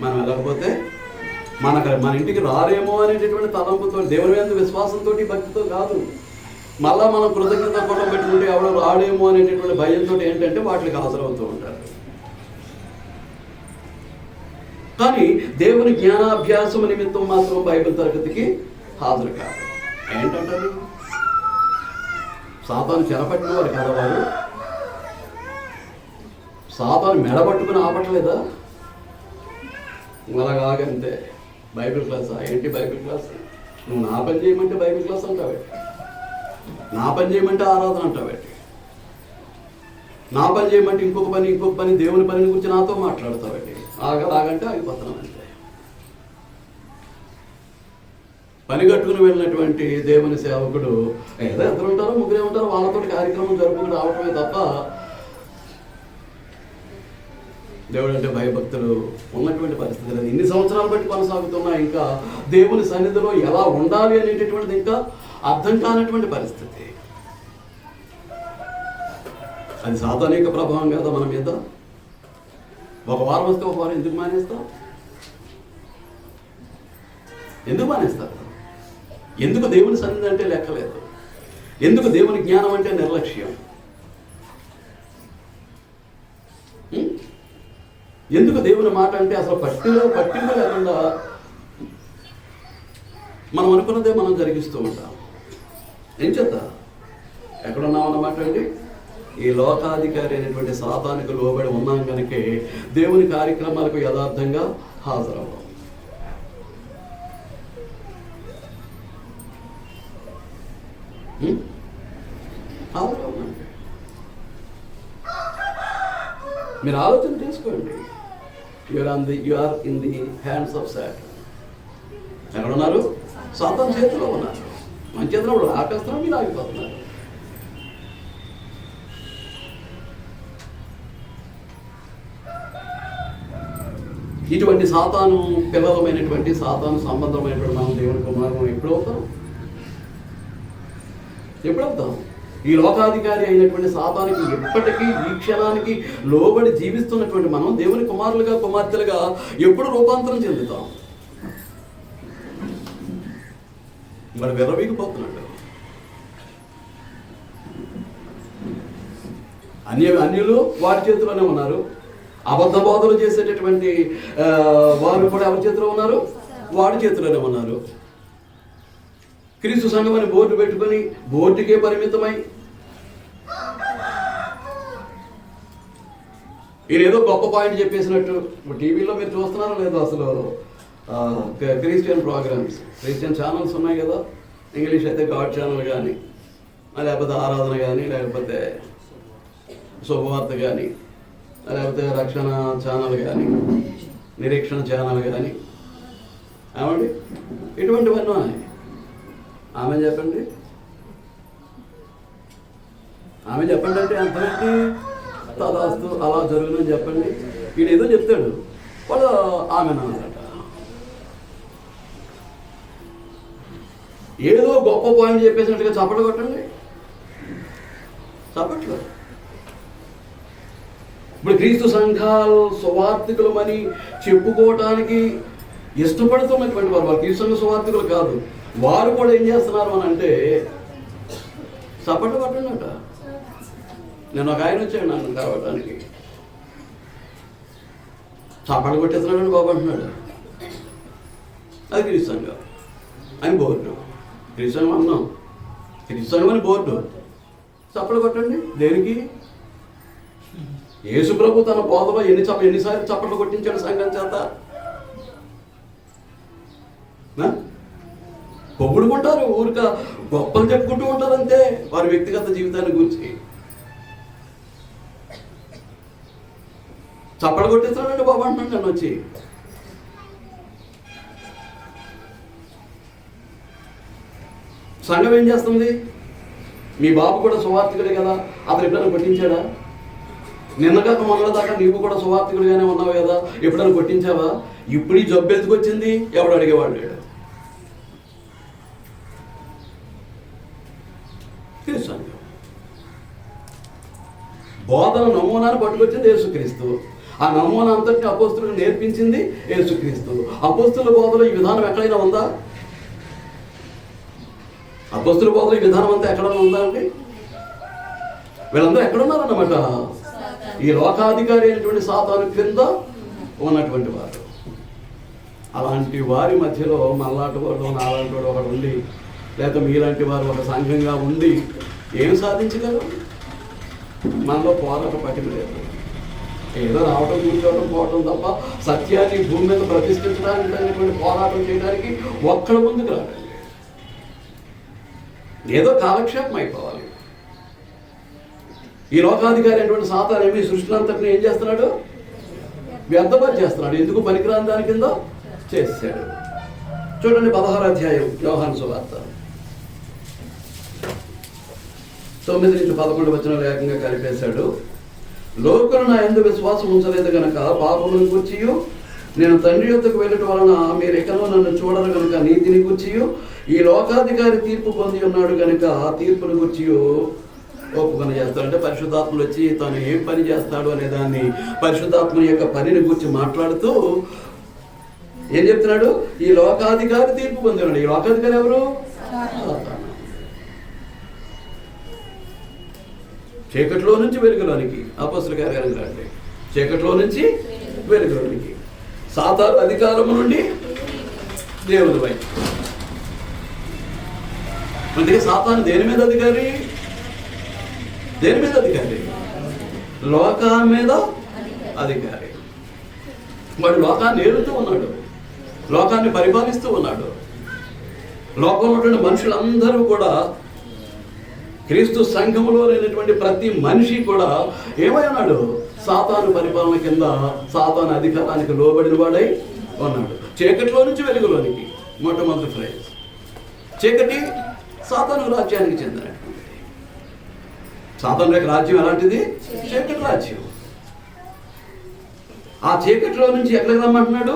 మనం వెళ్ళకపోతే మన ఇంటికి రారేమో అనేటటువంటి తలంపుతో, దేవుని మీద విశ్వాసంతో, భక్తితో కాదు. మళ్ళా మనం కృతజ్ఞత కూటం పెట్టుకుంటే ఎవడో రాడేమో అనేటటువంటి భయంతో ఏంటంటే వాటికి హాజరవుతూ ఉంటారు. కానీ దేవుని జ్ఞానాభ్యాసం నిమిత్తం మాత్రం బైబిల్ తరగతికి హాజరు కాదు. ఏంటంటారు? సాతాను చెరపట్టిన వారు కదా వారు. సాతాను మెడబట్టుకుని ఆపట్లేదా? అలాగంతే. బైబిల్ క్లాసా? ఏంటి బైబిల్ క్లాస్? నువ్వు నా పని చేయమంటే బైబిల్ క్లాస్ అంటావేంటి? నా పని చేయమంటే ఆరాధన అంటావేంటి? నా పని చేయమంటే ఇంకొక పని దేవుని పని గురించి నాతో మాట్లాడతావేంటి? ఆగలాగంటే ఆగిపోతున్నాం అంతే. పని కట్టుకుని వెళ్ళినటువంటి దేవుని సేవకుడు ఏదో ఇద్దరు ఉంటారో ముగ్గురే ఉంటారో వాళ్ళతో కార్యక్రమం జరుపుకుని రావటమే తప్ప దేవుడు అంటే భయభక్తులు ఉన్నటువంటి పరిస్థితులు ఇన్ని సంవత్సరాలు బట్టి కొనసాగుతున్నా ఇంకా దేవుని సన్నిధిలో ఎలా ఉండాలి అనేటటువంటిది ఇంకా అర్థం కానటువంటి పరిస్థితి. అది సాతాను యొక్క ప్రభావం కదా మన మీద. ఒక వారం వస్తే ఒక వారం ఎందుకు మానేస్తాం? ఎందుకు మానేస్తారు? ఎందుకు దేవుని సన్నిధి అంటే లెక్కలేదు? ఎందుకు దేవుని జ్ఞానం అంటే నిర్లక్ష్యం? ఎందుకు దేవుని మాట అంటే అసలు పట్టింపు లేకుండా మనం అనుకున్నదే మనం జరిగిస్తూ ఉంటాం. ఏం చేద్దాం? ఎక్కడున్నాం అన్నమాట అండి. ఈ లోకాధికారి అయినటువంటి సాతానికి లోబడి ఉన్నాం కనుకే దేవుని కార్యక్రమాలకు యథార్థంగా హాజరవ్వం. మీరు ఆలోచన చేసుకోండి. You are in the hands of Satan. ఎక్కడున్నారు? సాతాను చేతిలో ఉన్నారు. మన చేతిలో ఆకస్తున్నాం, మీరు ఆగిపోతున్నారు. ఇటువంటి సాతాను పిల్లలమైనటువంటి సాతాను సంబంధమైనటువంటి మనం దేవుని కుమారం ఎప్పుడవుతాం? ఈ లోకాధికారి అయినటువంటి సాతానికి ఎప్పటికీ ఈ క్షణానికి లోబడి జీవిస్తున్నటువంటి మనం దేవుని కుమారులుగా కుమార్తెలుగా ఎప్పుడు రూపాంతరం చెందుతాం? మరి విర్రవీగిపోతున్నాడు. అన్యులు వారి చేతిలోనే ఉన్నారు. అబద్ధ బోధలు చేసేటటువంటి వారు కూడా ఎవరి చేతిలో ఉన్నారు? వాడి చేతిలోనే ఉన్నారు. క్రీస్తు సంఘం అని బోర్డు పెట్టుకొని బోర్డుకే పరిమితమై ఈయన ఏదో గొప్ప పాయింట్ చెప్పేసినట్టు. టీవీలో మీరు చూస్తున్నారో లేదో అసలు క్రిస్టియన్ ప్రోగ్రామ్స్, క్రిస్టియన్ ఛానల్స్ ఉన్నాయి కదా. ఇంగ్లీష్ అయితే గాడ్ ఛానల్ కానీ, లేకపోతే ఆరాధన కానీ, లేకపోతే శుభవార్త కానీ, లేకపోతే రక్షణ ఛానల్ కానీ, నిరీక్షణ ఛానల్ కానీ, ఏమండి ఇటువంటివన్నీ ఉన్నాయి. ఆమె చెప్పండి, ఆమె చెప్పండి అంటే ఎంతమంది తదాస్తు అలా జరుగునని చెప్పండి. ఈయన ఏదో చెప్తాడు, వాళ్ళు ఆమె అన్నమాట. ఏదో గొప్ప పాయింట్ చెప్పేసినట్టుగా చప్పట్లు కొట్టండి, చప్పట్లు. ఇప్పుడు క్రీస్తు సంఘాలు సువార్థికులమని చెప్పుకోవటానికి ఇష్టపడుతున్నటువంటి వారు క్రీస్తు సంఘ సువార్థికులు కాదు, వారు కూడా ఏం చేస్తున్నారు అని అంటే చప్పట్లు కొట్టండి అంట. నేను ఒక ఆయన వచ్చాడు నన్ను కలవటానికి, చప్పట్లు కొట్టేస్తున్నాడని బాబు అంటున్నాడు. అది క్రీస్తు సంఘం అని బోర్డు, క్రీస్తు సంఘం అన్నాం, క్రీస్తు సంఘం అని బోర్డు. చప్పట్లు కొట్టండి దేనికి? యేసు ప్రభు తన బోధలో ఎన్నిసార్లు చప్పట్లు కొట్టించాడు సంఘం చేత? పొగుడుకుంటారు, ఊరిక గొప్పలు చెప్పుకుంటూ ఉంటారు అంతే వారి వ్యక్తిగత జీవితాన్ని గురించి. చప్పట్లు కొట్టిస్తున్నాడంటే బాబు అంటున్నాడు నన్ను వచ్చి. సంఘం ఏం చేస్తుంది? మీ బాబు కూడా సువార్థికుడే కదా, అతను ఎప్పుడైనా కొట్టించాడా? నిన్నగాక మొన్న దాకా నీవు కూడా సువార్థికుడిగానే ఉన్నావు కదా, ఎప్పుడైనా కొట్టించావా? ఇప్పుడు ఈ జబ్బు ఎందుకు వచ్చింది? ఎవడు అడిగేవాడు లేడు. సంఘం బోధన నమూనాను పట్టుకొచ్చింది యేసుక్రీస్తు. ఆ నమూనా అంతటి అపోస్తులకు నేర్పించింది యేసుక్రీస్తు. అపోస్తుల బోధలో ఈ విధానం ఎక్కడైనా ఉందా? అపోస్తుల బోధలో ఈ విధానం అంతా ఎక్కడైనా ఉందా అండి? వీళ్ళందరూ ఎక్కడున్నారన్నమాట? ఈ లోకాధికారి అయినటువంటి సాతాను క్రింద ఉన్నటువంటి వారు. అలాంటి వారి మధ్యలో మనలాంటి వాడు, నాలాంటి వాడు ఒకడు ఉండి, లేక మీలాంటి వారు ఒక సంఘంగా ఉండి ఏం సాధించగలరు? మనలో పోరాట పట్టిన లేదు. ఏదో రావటం, కూర్చోవటం, పోవటం తప్ప సత్యాన్ని భూమి మీద ప్రతిష్ఠించడానికి పోరాటం చేయడానికి ఒక్కడ ముందుకు రాడండి. ఏదో కాలక్షేపం అయిపోవాలి. ఈ లోకాధికారి అయినటువంటి సాతాను ఏమి సృష్టినంతటిని ఏం చేస్తున్నాడు? వ్యర్థపరి చేస్తున్నాడు. ఎందుకు? పనికిరాని దాని కింద చేశాడు. చూడండి 16వ అధ్యాయం యోహాను సువార్త 9-11 వచనాలు ఏకంగా కలిపేశాడు. లోకులు నా యందు విశ్వాసం ఉంచలేదు కనుక పాపములను గూర్చియు, నేను తండ్రి యొద్దకు వెళ్ళటం వలన మీరు ఎక్కడో నన్ను చూడరు కనుక నీతిని గూర్చియు, ఈ లోకాధికారి తీర్పు పొంది ఉన్నాడు కనుక ఆ తీర్పును గూర్చియు ఒప్పుకొని చేస్తాడు. అంటే పరిశుద్ధాత్మలు వచ్చి తను ఏం పని చేస్తాడు అనే దాన్ని, పరిశుద్ధాత్మ యొక్క పనిని గురించి మాట్లాడుతూ ఏం చెప్తున్నాడు? ఈ లోకాధికారి తీర్పు పొంది ఉన్నాడు. ఈ లోకాధికారి ఎవరు? చీకట్లో నుంచి వెలుగులోనికి, అపోస్తలుల కార్యాలకు రండి. చీకట్లో నుంచి వెలుగులోనికి, సాతాను అధికారము నుండి దేవుని వైపు. అందుకే సాతాను దేని మీద అధికారి? దేని మీద అధికారి? లోకం మీద అధికారి. వాడు లోకాన్ని ఏలుతూ ఉన్నాడు, లోకాన్ని పరిపాలిస్తూ ఉన్నాడు. లోకంలో ఉన్నటువంటి మనుషులందరూ కూడా, క్రీస్తు సంఘములో లేనటువంటి ప్రతి మనిషి కూడా ఏమై ఉన్నాడు? సాతాను పరిపాలన కింద, సాతాను అధికారానికి లోబడిన వాడై ఉన్నాడు. చీకటిలో నుంచి వెలుగులోనికి మొట్టమొదటి ఫ్రేజ్. చీకటి సాతాను రాజ్యానికి చెందినటువంటిది. సాతాను యొక్క రాజ్యం ఎలాంటిది? చీకటి రాజ్యం. ఆ చీకటిలో నుంచి ఎక్కడికి రమ్మంటున్నాడు?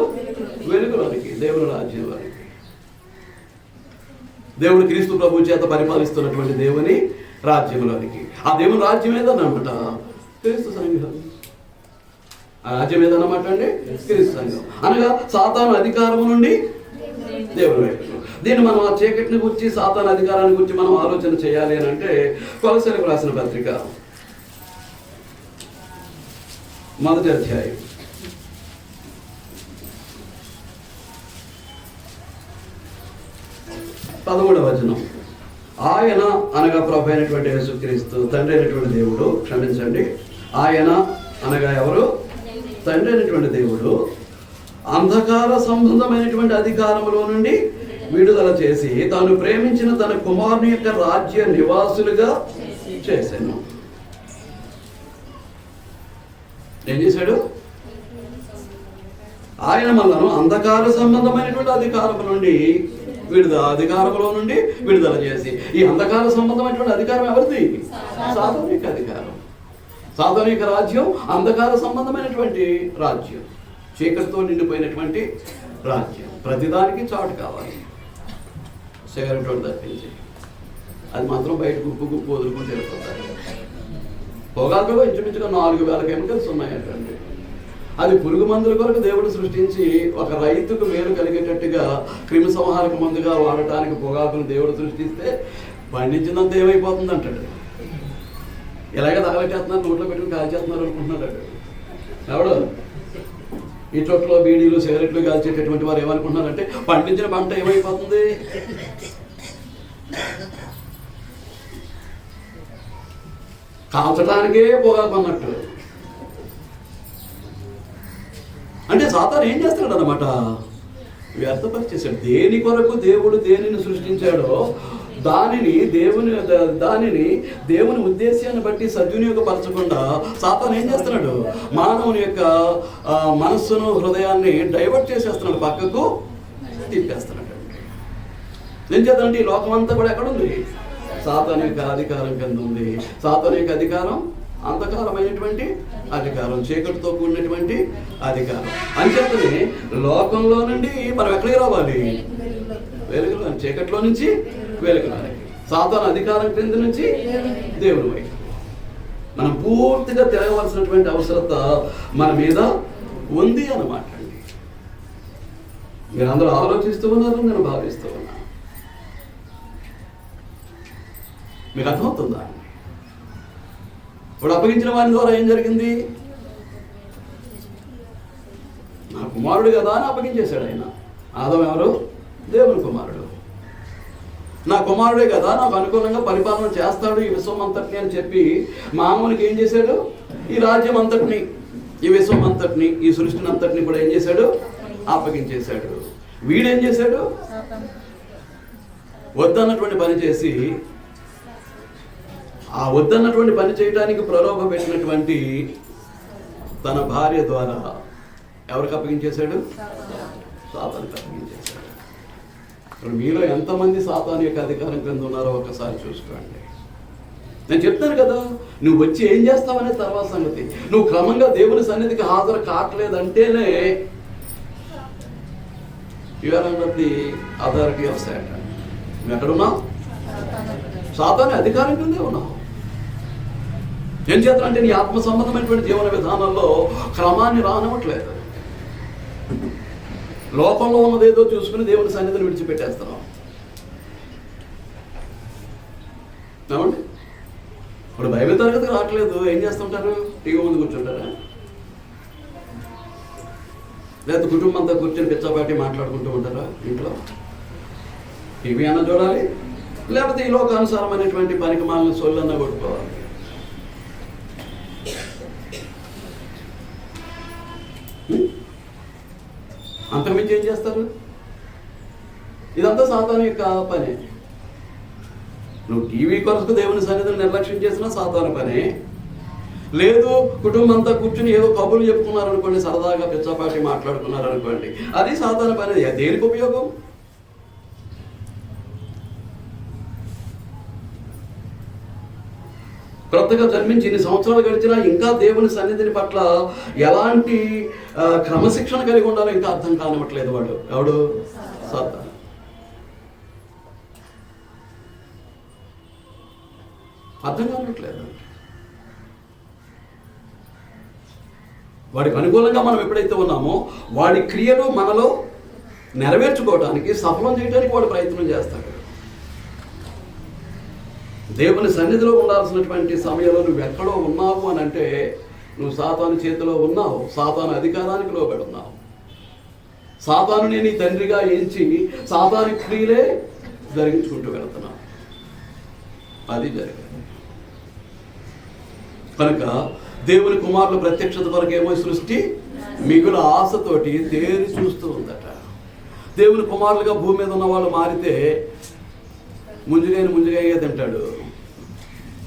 వెలుగులోనికి, దేవుని రాజ్యంలోనికి. దేవుడు క్రీస్తు ప్రభు చేత పరిపాలిస్తున్నటువంటి దేవుని రాజ్యంలోనికి. ఆ దేవుని రాజ్యం ఏదన్నమాట? క్రీస్తు సంఘం. ఆ రాజ్యం ఏదన్నమాట అండి? క్రీస్తు సంఘం. అనగా సాతాను అధికారం నుండి దేవుని వైపు. దీన్ని మనం ఆ చీకటిని గురించి, సాతాను అధికారాన్ని గురించి మనం ఆలోచన చేయాలి అని అంటే కొలస్సీలకు రాసిన పత్రిక 1వ అధ్యాయం 13వ వచనం. ఆయన అనగా ప్రభు అయినటువంటి యేసుక్రీస్తు, తండ్రి అయినటువంటి దేవుడు, క్షమించండి, ఆయన అనగా ఎవరు? తండ్రి అయినటువంటి దేవుడు అంధకార సంబంధమైనటువంటి అధికారంలో నుండి విడుదల చేసి తాను ప్రేమించిన తన కుమారుని యొక్క రాజ్య నివాసులుగా చేశాను. ఏం చేశాడు? ఆయన మనలను అంధకార సంబంధమైనటువంటి అధికారంలో నుండి విడుదల చేసి, ఈ అంధకార సంబంధమైనటువంటి అధికారం ఎవరిది? సాతానిక అధికారం. సాతానిక రాజ్యం అంధకార సంబంధమైనటువంటి రాజ్యం, చీకటితో నిండిపోయినటువంటి రాజ్యం. ప్రతిదానికి చాటు కావాలి. సిగరెట్ తప్పించి అది మాత్రం బయట గుప్పు వదులుకుంటూ వెళ్ళిపోతారు. పొగాకులో ఇంచుమించుగా 4000 కెమికల్స్ ఉన్నాయంటండి. అది పురుగు మందుల కొరకు దేవుడు సృష్టించి ఒక రైతుకు మేలు కలిగేటట్టుగా క్రిమి సంహారక మందుగా వాడటానికి పొగాకును దేవుడు సృష్టిస్తే పండించినంత ఏమైపోతుంది అంటాడు. ఎలాగ తగలచేస్తున్నారు, నోట్లో పెట్టుకుని కాల్చేస్తున్నారు అనుకుంటున్నాడు. ఎవడు ఈ చోట్ల బీడీలు సిగరెట్లు కాల్చేటటువంటి వారు ఏమనుకుంటున్నారంటే పండించిన పంట ఏమైపోతుంది, కాల్చడానికే పొగాకు అన్నట్టు. అంటే సాతాను ఏం చేస్తాడు అన్నమాట, వ్యర్థపరిచేశాడు. దేని కొరకు దేవుడు దేనిని సృష్టించాడో దానిని దేవుని ఉద్దేశాన్ని బట్టి సద్వినియోగపరచకుండా సాతాను ఏం చేస్తున్నాడు, మానవుని యొక్క మనస్సును హృదయాన్ని డైవర్ట్ చేసేస్తున్నాడు, పక్కకు తిప్పేస్తున్నాడు. ఏం చేద్దామంటే ఈ లోకం అంతా కూడా ఎక్కడుంది? సాతాను యొక్క అధికారం కింద ఉంది. సాతాను యొక్క అధికారం అంధకారమైనటువంటి అధికారం, చీకటితో కూడినటువంటి అధికారం. అంచేతనే లోకంలో నుండి మనం ఎక్కడికి రావాలి? వెలుగులో, చీకటిలో నుంచి వెలుగులోనికి. సాతాను అధికారం క్రింద నుంచి దేవుని వైపు మనం పూర్తిగా తిరగవలసినటువంటి అవసరత మన మీద ఉంది అన్నమాట అండి. మీరందరూ ఆలోచిస్తూ ఉన్నారు, నేను భావిస్తూ ఉన్నాను. మీకు అర్థమవుతుందా? ఇప్పుడు అప్పగించిన వారి ద్వారా ఏం జరిగింది? నా కుమారుడు కదా అని అప్పగించేశాడు ఆయన. ఆదం ఎవరు? దేవుని కుమారుడు. నా కుమారుడే కదా, నాకు అనుకూలంగా పరిపాలన చేస్తాడు ఈ విశ్వం అంతటిని అని చెప్పి మామూలుకి ఏం చేశాడు? ఈ రాజ్యం అంతటిని, ఈ విశ్వం అంతటిని, ఈ సృష్టిని అంతటిని కూడా ఏం చేశాడు? అప్పగించేశాడు. వీడేం చేశాడు? వద్దన్నటువంటి పని చేసి, ఆ వద్దన్నటువంటి పని చేయడానికి ప్రలోభ పెట్టినటువంటి తన భార్య ద్వారా ఎవరికి అప్పగించేశాడు? సాతానుకి అప్పగించేశాడు. ఇప్పుడు మీలో ఎంతమంది సాతాను యొక్క అధికారం కింద ఉన్నారో ఒకసారి చూసుకోండి. నేను చెప్తాను కదా, నువ్వు వచ్చి ఏం చేస్తావనే తర్వాత సంగతి. నువ్వు క్రమంగా దేవుని సన్నిధికి హాజరు కావట్లేదంటేనే you are under the authority of Satan. నువ్వు ఎక్కడున్నావు? సాతాను అధికారం కిందే ఉన్నావు. ఏం చేస్తానంటే నీ ఆత్మ సంబంధమైనటువంటి జీవన విధానంలో క్రమాన్ని రానివ్వట్లేదు. లోకంలో ఉన్నదేదో చూసుకుని దేవుని సన్నిధిని విడిచిపెట్టేస్తున్నాం. ఏమండి? ఇప్పుడు బైబిల్ తరగతి రావట్లేదు, ఏం చేస్తుంటారు? టీవీ ముందు కూర్చుంటారా? లేదా కుటుంబం అంతా కూర్చొని పిచ్చాపాటి మాట్లాడుకుంటూ ఉంటారా ఇంట్లో? టీవీ అన్నా చూడాలి, లేకపోతే ఈ లోకానుసారమైనటువంటి పనికి మాలిన సొల్లన్నా కొట్టుకోవాలి. అంతకుమించి ఏం చేస్తారు? ఇదంతా సాతాను యొక్క పనే. నువ్వు టీవీ కొరకు దేవుని సన్నిధిని నిర్లక్ష్యం చేసినా సాతాను పనే. లేదు కుటుంబం అంతా కూర్చుని ఏదో కబుర్లు చెప్పుకున్నారనుకోండి, సరదాగా పిచ్చాపాటి మాట్లాడుకున్నారనుకోండి, అది సాతాను పని. దేనికి ఉపయోగం? క్రొత్తగా జన్మించి ఇన్ని సంవత్సరాలు గడిచినా ఇంకా దేవుని సన్నిధిని పట్ల ఎలాంటి క్రమశిక్షణ కలిగి ఉండాలో ఇంకా అర్థం కానివ్వట్లేదు. ఎవడు? సాతాను. అర్థం కానివ్వట్లేదు. వాడికి అనుకూలంగా మనం ఎప్పుడైతే ఉన్నామో వాడి క్రియలు మనలో నెరవేర్చుకోవడానికి, సఫలం చేయడానికి వాడు ప్రయత్నం చేస్తాడు. దేవుని సన్నిధిలో ఉండాల్సినటువంటి సమయంలో నువ్వు ఎక్కడో ఉన్నావు అని అంటే నువ్వు సాతాను చేతిలో ఉన్నావు, సాతాను అధికారానికి లోబడి ఉన్నావు. సాతానుని నీ తండ్రిగా ఎంచి సాతాను క్రియలే జరిగించుకుంటూ వెళుతున్నావు. అది జరిగింది. కనుక దేవుని కుమారుల ప్రత్యక్షత కొరకేమో సృష్టి మిగుల ఆశతోటి తేరి చూస్తూ ఉందట. దేవుని కుమారులుగా భూమి మీద ఉన్న వాళ్ళు మారితే ముంజుగాయ తింటాడు,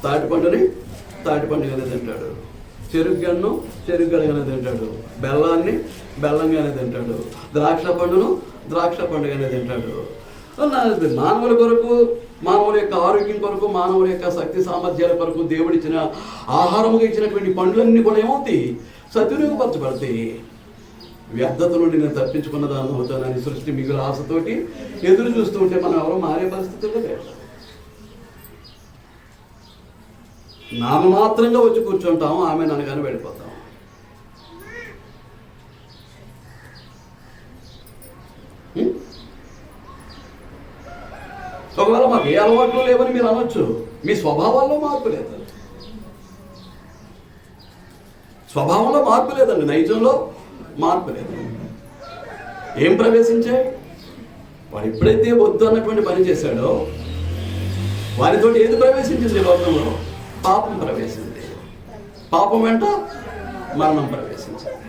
తాటిపండుని తాటిపండుగానే తింటాడు, చెరుగ్గడగానే తింటాడు, బెల్లాన్ని బెల్లంగానే తింటాడు, ద్రాక్ష పండును ద్రాక్ష పండుగానే తింటాడు. మానవుల కొరకు, మానవుల యొక్క ఆరోగ్యం కొరకు, మానవుల యొక్క శక్తి సామర్థ్యాల కొరకు దేవుడిచ్చిన ఆహారముగా ఇచ్చినటువంటి పండ్లన్నీ కూడా ఏమవుతాయి? సద్వినియోగపరచబడతాయి. వ్యర్థత నుండి నేను తప్పించుకున్న దాన్ని అవుతానని సృష్టి మిగుల ఆశతోటి ఎదురు చూస్తూ ఉంటే మనం ఎవరో మారే పరిస్థితుల్లో లేదు. నామమాత్రంగా వచ్చి కూర్చుంటాము, ఆమె ననగానే వెళ్ళిపోతాం. ఒకవేళ మాకు ఏ అలవాట్లు లేవని మీరు అనొచ్చు, మీ స్వభావాల్లో మార్పు లేదు. స్వభావంలో మార్పు లేదండి, నైజంలో మార్పు లేదు. ఏం ప్రవేశించాయి? వాడు ఎప్పుడైతే వద్దు అన్నటువంటి పని చేశాడో వారితో ఏది ప్రవేశించింది? లోకంలో పాపం ప్రవేశించింది. పాపం వెంట మరణం ప్రవేశించింది.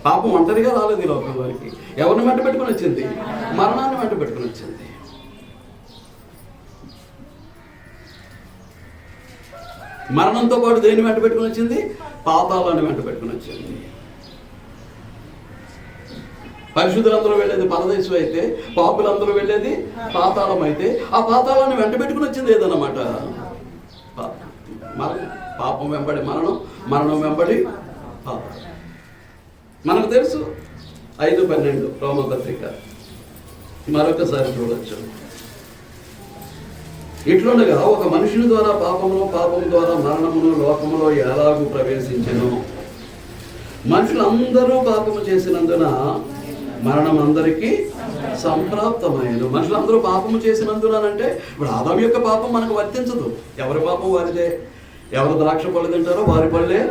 పాపం ఒంటరిగా రాలేదు ఈ లోకం వారికి. ఎవరిని వెంట పెట్టుకుని వచ్చింది? మరణాన్ని వెంట పెట్టుకుని వచ్చింది. మరణంతో పాటు దేన్ని వెంట పెట్టుకుని వచ్చింది? పాతాళాన్ని వెంట పెట్టుకుని వచ్చింది. పరిశుద్ధులందరూ వెళ్ళేది పరదేశం అయితే, పాపులందరూ వెళ్ళేది పాతాళం అయితే, ఆ పాతాళాన్ని వెంట పెట్టుకుని వచ్చింది ఏదన్నమాట? పాపం వెంబడి మరణం, మరణం వెంబడి పాతాళం. మనకు తెలుసు 5:12 రోమపత్రిక మరొకసారి చూడొచ్చు. ఇట్లుండగా ఒక మనుషుని ద్వారా పాపమును, పాపం ద్వారా మరణమును లోకములో ఎలాగూ ప్రవేశించెను. మనుషులందరూ పాపము చేసినందున మరణం అందరికీ సంప్రాప్తమైన. మనుషులందరూ పాపము చేసినందునంటే ఇప్పుడు ఆదాము యొక్క పాపం మనకు వర్తించదు. ఎవరి పాపం వారిదే. ఎవరు ద్రాక్ష పళ్ళు తింటారో వారి పళ్ళే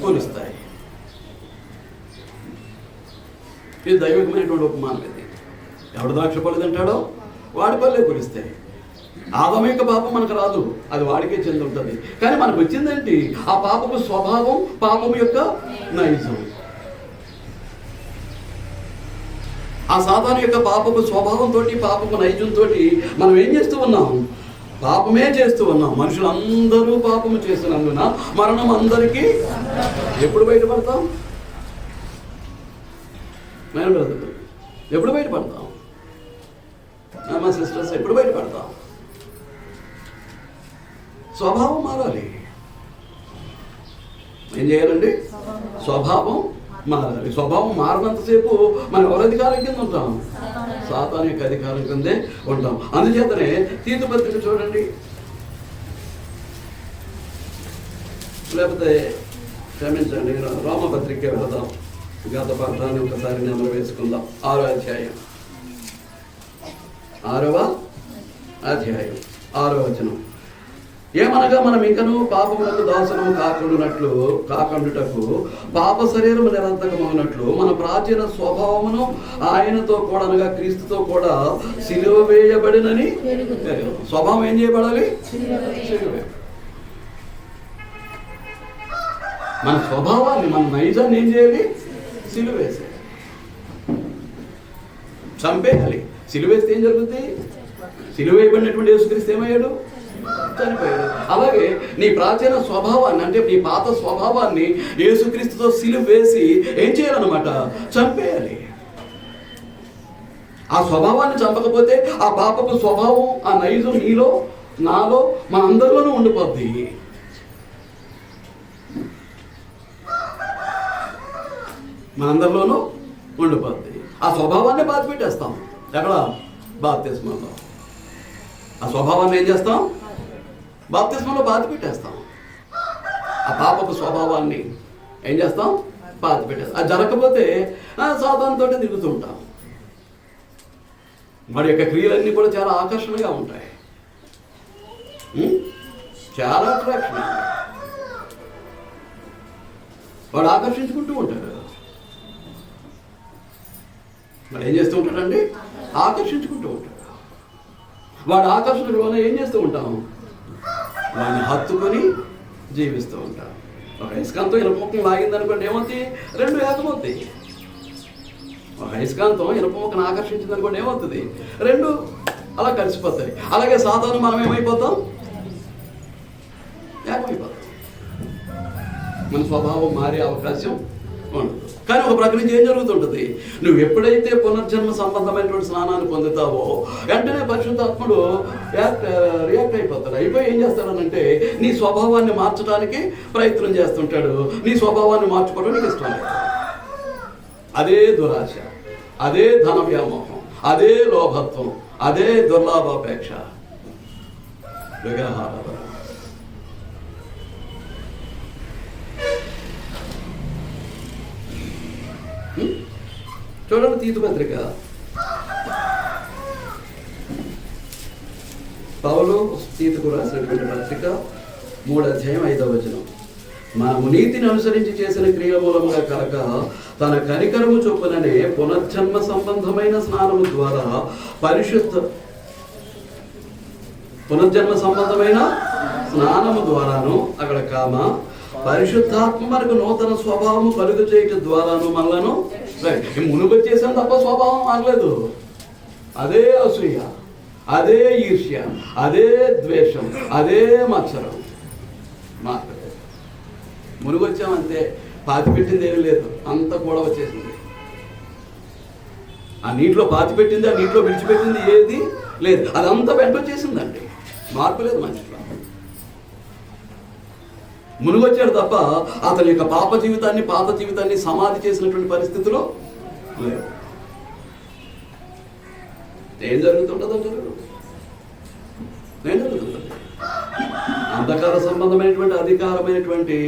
కొలుస్తాయి. ఇది దైవికమైనటువంటి ఉపమానం. ఇది ఎవడు ద్రాక్ష పళ్ళు తింటాడో వాడి పళ్ళే కొలుస్తాయి. ఆదాము యొక్క పాపం మనకు రాదు, అది వాడికే చెంది ఉంటుంది. కానీ మనకు వచ్చిందేంటి? ఆ పాపపు స్వభావం, పాపము యొక్క నైజం. ఆ సాతాను యొక్క పాపపు స్వభావంతో, పాపపు నైజంతో మనం ఏం చేస్తూ ఉన్నాం? పాపమే చేస్తూ ఉన్నాం. మనుషులందరూ పాపము చేసినందున మరణం అందరికీ. ఎప్పుడు బయటపడతాం? ఎప్పుడు బయటపడతాం? మా సిస్టర్స్ ఎప్పుడు బయటపడతాం? స్వభావం మారాలి. ఏం చేయాలండి? స్వభావం మారాలి. స్వభావం మారినంతసేపు మనం ఎవరి అధికారం కింద ఉంటాం? సాతాను యొక్క అధికారం కిందే ఉంటాం. అందుచేతనే తీతు పత్రిక చూడండి, లేకపోతే క్షమించండి, రోమపత్రిక వెళదాం. గత పాఠాన్ని ఒకసారి నెమరు వేసుకుందాం. 6వ అధ్యాయం 6వ వచనం. ఏమనగా మనం ఇంకనూ పాపములకు దాసులము కాకుండుటకు పాప శరీరము నిరంతకమగినట్లు మన ప్రాచీన స్వభావమును ఆయనతో కూడా, అనగా క్రీస్తుతో కూడా సిలువ వేయబడినని. స్వభావం ఏం చేయబడాలి? మన స్వభావాన్ని, మన నైజాన్ని ఏం చేయాలి? సిలువ వేసేయాలి, చంపేయాలి. సిలువ వేస్తే ఏం జరుగుతుంది? సిలువ వేయబడినటువంటి యేసుక్రీస్తు ఏమయ్యాడు? చనిపోయాడు. అలాగే నీ ప్రాచీన స్వభావాన్ని, అంటే నీ పాత స్వభావాన్ని యేసుక్రీస్తుతో సిలువ వేసి ఏం చేయాలన్నమాట? చంపేయాలి. ఆ స్వభావాన్ని చంపకపోతే ఆ పాపపు స్వభావం, ఆ నైజం నీలో, నాలో, మన అందరిలోనూ ఉండిపోద్ది. మనందరిలోనూ ఉండిపోద్ది. ఆ స్వభావాన్ని బాధ పెట్టేస్తాం. ఎక్కడ? బాప్తిస్మంలో. ఆ స్వభావాన్ని ఏం చేస్తాం? బాప్తిస్మంలో బాధ పెట్టేస్తాం. ఆ పాపపు స్వభావాన్ని ఏం చేస్తాం? బాధ పెట్టేస్తాం. అది జరగకపోతే సాతానుతో తిరుగుతూ ఉంటాం. వాడి యొక్క క్రియలన్నీ కూడా చాలా ఆకర్షణగా ఉంటాయి, చాలా అట్రాక్షన్. వాడు ఆకర్షించుకుంటూ ఉంటాడు. వాడు ఏం చేస్తూ ఉంటాడండి? ఆకర్షించుకుంటూ ఉంటాడు. వాడు ఆకర్షణలోనే ఏం చేస్తూ ఉంటాం? వాడిని హత్తుకొని జీవిస్తూ ఉంటాం. ఒక అయస్కాంతం ఇనుప ముక్కను లాగింది అనుకోండి, ఏమవుతుంది? రెండు ఏకమవుతాయి. ఒక అయస్కాంతం ఇనుప ముక్కను ఆకర్షించింది అనుకోండి, ఏమవుతుంది? రెండు అలా కలిసిపోతాయి. అలాగే సాధారణ మనం ఏమైపోతాం? ఏకమైపోతాం. మన స్వభావం మారే అవకాశం ఉండదు. కానీ ఒక ప్రక్క నుంచి ఏం జరుగుతుంటుంది? నువ్వు ఎప్పుడైతే పునర్జన్మ సంబంధమైనటువంటి స్నానాన్ని పొందుతావో వెంటనే పరిశుద్ధాత్ముడు రియాక్ట్ అయిపోతాడు. అయిపోయి ఏం చేస్తాడనంటే నీ స్వభావాన్ని మార్చడానికి ప్రయత్నం చేస్తుంటాడు. నీ స్వభావాన్ని మార్చుకోవడం నీకు ఇష్టం లేదు. అదే దురాశ, అదే ధన వ్యామోహం, అదే లోభత్వం, అదే దుర్లాభాపేక్ష, విగ్రహారాధన. చూడండి తీతు పత్రిక, పౌలు తీతుకు రాసినటువంటి పత్రిక 3వ అధ్యాయం 5వ వచనం. మనము నీతిని అనుసరించి చేసిన క్రియ మూలంగా కనుక తన కనికరము చొప్పుననే పునర్జన్మ సంబంధమైన స్నానము ద్వారా పునర్జన్మ సంబంధమైన స్నానము ద్వారాను అక్కడ పరిశుద్ధాత్మ మనకు నూతన స్వభావము కలుగు చేయటం ద్వారాను మనలను మునుగు చేసాను తప్ప స్వభావం మారలేదు. అదే అసూయ, అదే ఈర్ష్య, అదే ద్వేషం, అదే మత్సరం మారలేదు. మునుగు వచ్చామంతే, పాతి పెట్టింది ఏమీ లేదు, అంత కూడా వచ్చేసింది. ఆ నీటిలో పాతి పెట్టింది, ఆ నీటిలో విడిచిపెట్టింది ఏది లేదు, అదంతా వెంట వచ్చేసిందండి. మార్పు లేదు మనిషిలో. మునుగొచ్చాడు తప్ప అతని యొక్క పాత జీవితాన్ని సమాధి చేసినటువంటి పరిస్థితిలో లేదు. ఏం జరుగుతుంటుంది? ఏం జరుగుతుంది? అంధకార సంబంధమైనటువంటి అధికారమైనటువంటి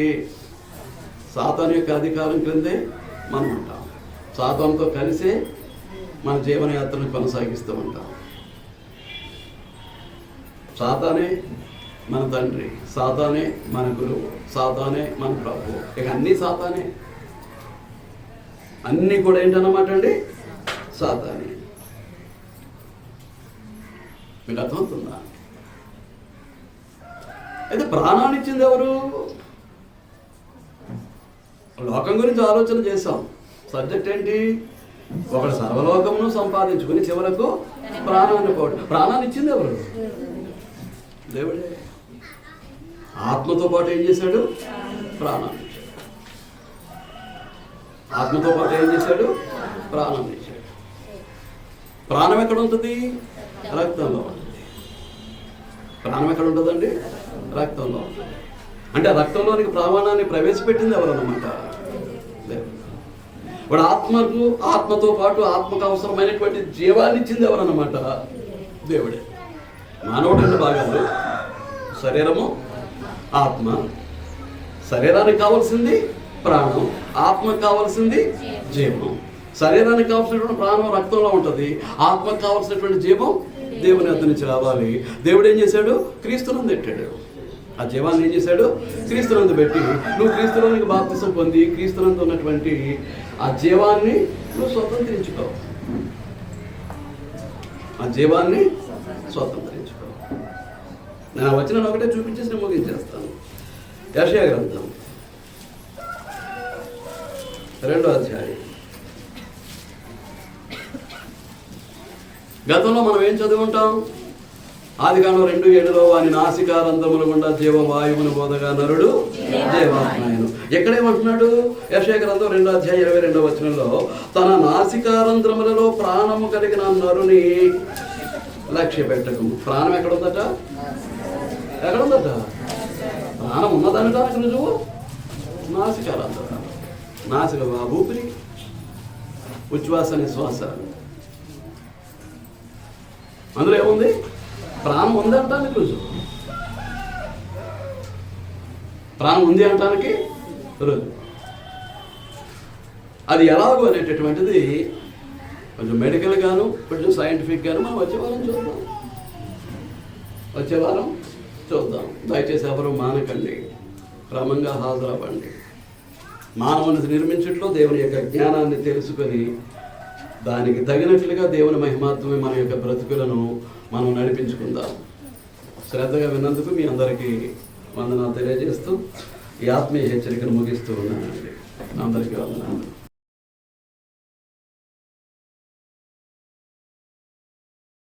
సాతాను యొక్క అధికారం క్రిందే మనం ఉంటాం. సాతానుతో కలిసే మన జీవనయాత్రను కొనసాగిస్తూ ఉంటాం. సాతానే మన తండ్రి, సాతానే మన గురువు, సాతానే మన ప్రభు. ఇక అన్నీ సాతానే, అన్నీ కూడా ఏంటన్నమాట అండి? సాతానే. మీకు అర్థమవుతుందా? అయితే ప్రాణాన్ని ఇచ్చింది ఎవరు? లోకం గురించి ఆలోచన చేశాం. సబ్జెక్ట్ ఏంటి? ఒకడు సర్వలోకమును సంపాదించుకుని చివరకు ప్రాణాన్ని పోవడం. ప్రాణాన్ని ఇచ్చింది ఎవరు? దేవుడే. ఆత్మతో పాటు ఏం చేశాడు? ప్రాణాన్ని ఇచ్చాడు. ఆత్మతో పాటు ఏం చేశాడు? ప్రాణాన్ని ఇచ్చాడు. ప్రాణం ఎక్కడ ఉంటుంది? రక్తంలో ఉంటుంది. ప్రాణం ఎక్కడ ఉంటుందండి? రక్తంలో. అంటే రక్తంలోనికి ప్రాణాన్ని ప్రవేశపెట్టింది ఎవరన్నమాట? దేవుడు. ఇప్పుడు ఆత్మతో పాటు ఆత్మకు అవసరమైనటువంటి జీవాన్ని ఇచ్చింది ఎవరన్నమాట? దేవుడే. మానవుడు రెండు భాగాలు, శరీరము, ఆత్మ. శరీరానికి కావాల్సింది ప్రాణం, ఆత్మకు కావాల్సింది జీవం. శరీరానికి కావాల్సినటువంటి ప్రాణం రక్తంలో ఉంటుంది, ఆత్మకు కావాల్సినటువంటి జీవం దేవుని వద్ద నుంచి రావాలి. దేవుడు ఏం చేశాడు? క్రీస్తునందు పెట్టాడు. ఆ జీవాన్ని ఏం చేశాడు? క్రీస్తునందు పెట్టి నువ్వు క్రీస్తులోనికి బాప్తిసం పొంది క్రీస్తునందు ఉన్నటువంటి ఆ జీవాన్ని నువ్వు స్వతంత్రించుకో. ఆ జీవాన్ని స్వతంత్రించుకో. నేను వచ్చిన ఒకటే చూపించేసి నేను ముగించేస్తాను. యెషయా గ్రంథం 2వ అధ్యాయం. గతంలో మనం ఏం చదువుకుంటాం? ఆదికాండం 2:7 వాని నాసికారంధ్రముల గుండా జీవవాయువును బోధగా నరుడు జీవాత్మయను. ఎక్కడేమంటున్నాడు? యెషయా గ్రంథం 2వ అధ్యాయం 22వ వచనంలో తన నాసికారంధ్రములలో ప్రాణము కలిగిన నరుని లక్ష్య పెట్టకము. ప్రాణం ఎక్కడుందట? ఎక్కడుందట? ప్రాణం ఉన్నదనడానికి రుజువు నాసికారంధ్రం. నాసిక ఊపిరి, ఉచ్ఛ్వాస నిశ్వాస, అందులో ఏముంది? ప్రాణం ఉంది అంటానికి రుజువు. ప్రాణం ఉంది అంటానికి రుజువు. అది ఎలాగో అనేటటువంటిది కొంచెం మెడికల్ గాను కొంచెం సైంటిఫిక్ గాను మనం వచ్చే వారం చూద్దాం. దయచేసి ఎవరు మానకండి, క్రమంగా హాజరవ్వండి. మానవుని నిర్మించట్లో దేవుని యొక్క జ్ఞానాన్ని తెలుసుకొని దానికి తగినట్లుగా దేవుని మహిమాత్మే మన యొక్క బ్రతుకులను మనం నడిపించుకుందాం. శ్రద్ధగా విన్నందుకు మీ అందరికీ వందనాలు తెలియజేస్తూ ఈ ఆత్మీయ హెచ్చరికను ముగిస్తూ ఉన్నానండి. అందరికీ వందనాలు.